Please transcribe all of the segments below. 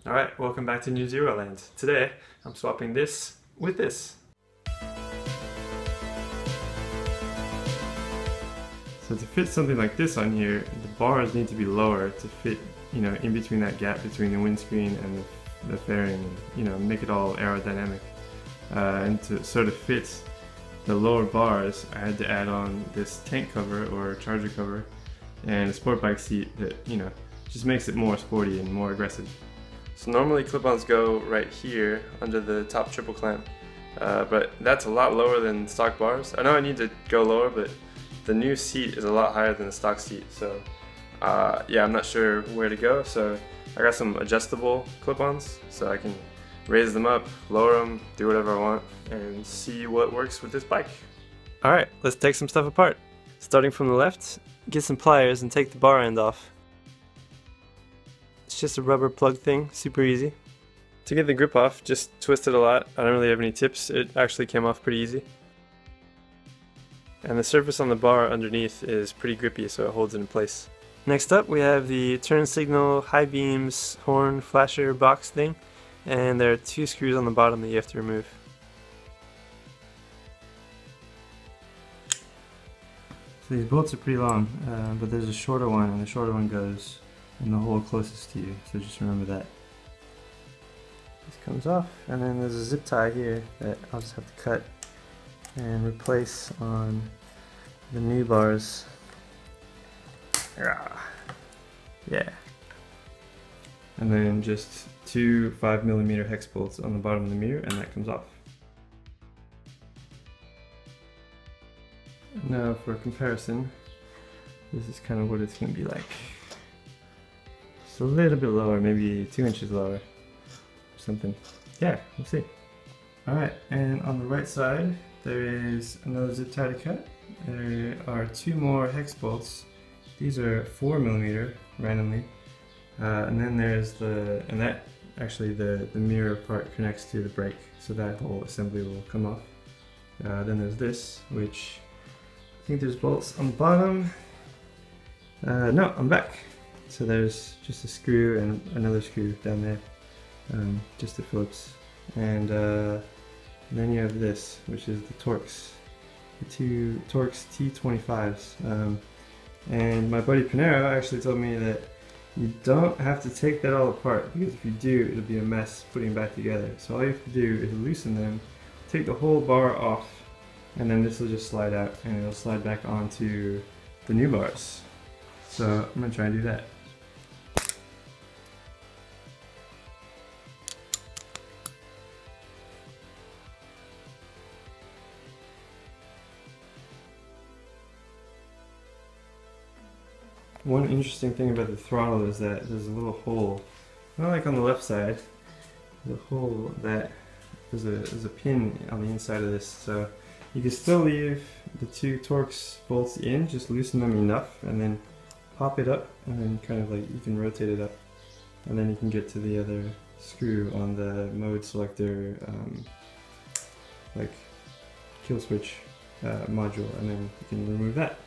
Alright, welcome back to New Zero Land. Today, I'm swapping this with this. So to fit something like this on here, the bars need to be lower to fit, in between that gap between the windscreen and the fairing, make it all aerodynamic. And to sort of fit the lower bars, I had to add on this tank cover or charger cover and a sport bike seat that, just makes it more sporty and more aggressive. So normally clip-ons go right here under the top triple clamp, but that's a lot lower than stock bars. I know I need to go lower, but the new seat is a lot higher than the stock seat, so yeah, I'm not sure where to go. So I got some adjustable clip-ons, so I can raise them up, lower them, do whatever I want, and see what works with this bike. Alright, let's take some stuff apart. Starting from the left, get some pliers and take the bar end off. It's just a rubber plug thing, super easy. To get the grip off, just twist it a lot. I don't really have any tips, it actually came off pretty easy. And the surface on the bar underneath is pretty grippy, so it holds it in place. Next up, we have the turn signal, high beams, horn, flasher box thing, and there are two screws on the bottom that you have to remove. So these bolts are pretty long, but there's a shorter one, and the shorter one goes in the hole closest to you, so just remember that. This comes off, and then there's a zip tie here that I'll just have to cut and replace on the new bars. Yeah. And then just two 5mm hex bolts on the bottom of the mirror, and that comes off. Now for comparison, this is kind of what it's going to be like. Just a little bit lower, maybe 2 inches lower or something. Yeah, we'll see. Alright, and on the right side, there is another zip tie to cut. There are two more hex bolts. These are 4mm randomly. And then there's the mirror part connects to the brake, so that whole assembly will come off. Then there's this, which I think there's bolts on the bottom. No, on the back. So there's just a screw and another screw down there, just the Phillips. And then you have this, which is the Torx, the two Torx T25s. And my buddy Panero actually told me that you don't have to take that all apart, because if you do, it'll be a mess putting them back together. So all you have to do is loosen them, take the whole bar off, and then this will just slide out and it'll slide back onto the new bars. So I'm gonna try and do that. One interesting thing about the throttle is that there's a little hole, not like on the left side, the hole that there's a pin on the inside of this, so you can still leave the two Torx bolts in, just loosen them enough and then pop it up, and then kind of like you can rotate it up, and then you can get to the other screw on the mode selector like kill switch module, and then you can remove that.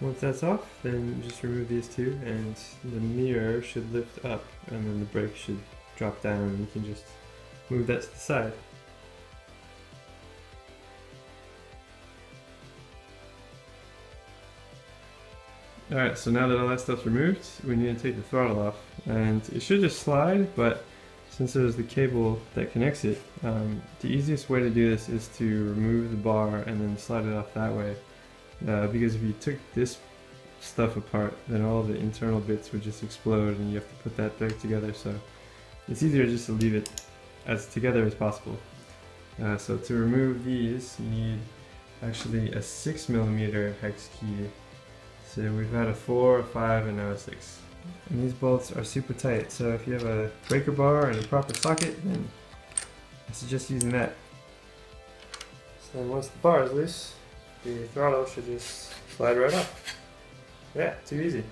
Once that's off, then just remove these two, and the mirror should lift up, and then the brake should drop down, and you can just move that to the side. Alright, so now that all that stuff's removed, we need to take the throttle off, and it should just slide, but since there's the cable that connects it, the easiest way to do this is to remove the bar and then slide it off that way. Because if you took this stuff apart, then all the internal bits would just explode and you have to put that back together, so it's easier just to leave it as together as possible. So to remove these, you need actually a 6mm hex key. So we've got a 4, a 5, and now a 6. And these bolts are super tight, so if you have a breaker bar and a proper socket, then I suggest using that. So then once the bar is loose, the throttle should just slide right off. Yeah, too easy.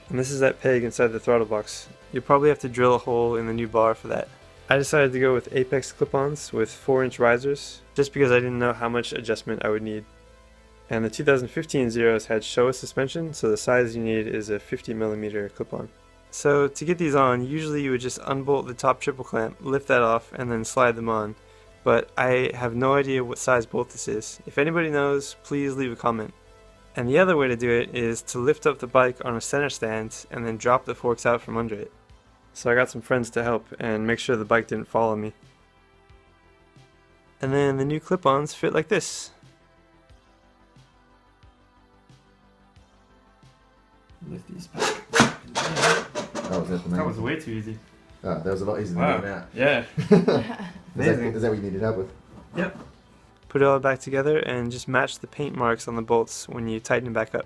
And this is that peg inside the throttle box. You'll probably have to drill a hole in the new bar for that. I decided to go with Apex clip-ons with 4-inch risers, just because I didn't know how much adjustment I would need. And the 2015 Zeros had Showa suspension, so the size you need is a 50mm clip-on. So to get these on, usually you would just unbolt the top triple clamp, lift that off, and then slide them on. But I have no idea what size bolt this is. If anybody knows, please leave a comment. And the other way to do it is to lift up the bike on a center stand and then drop the forks out from under it. So I got some friends to help and make sure the bike didn't fall on me. And then the new clip-ons fit like this. Lift these back. That was way too easy. Oh, that was a lot easier than doing that. Yeah. Is that what you needed help with? Yep. Put it all back together and just match the paint marks on the bolts when you tighten it back up.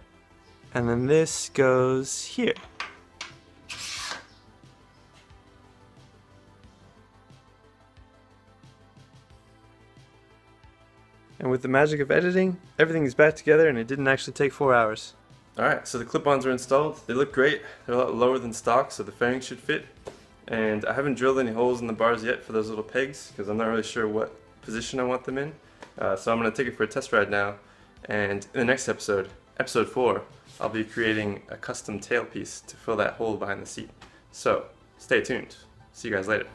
And then this goes here. And with the magic of editing, everything is back together and it didn't actually take 4 hours. Alright, so the clip-ons are installed. They look great. They're a lot lower than stock, so the fairing should fit. And I haven't drilled any holes in the bars yet for those little pegs, because I'm not really sure what position I want them in. So I'm going to take it for a test ride now. And in the next episode, episode 4, I'll be creating a custom tailpiece to fill that hole behind the seat. So, stay tuned. See you guys later.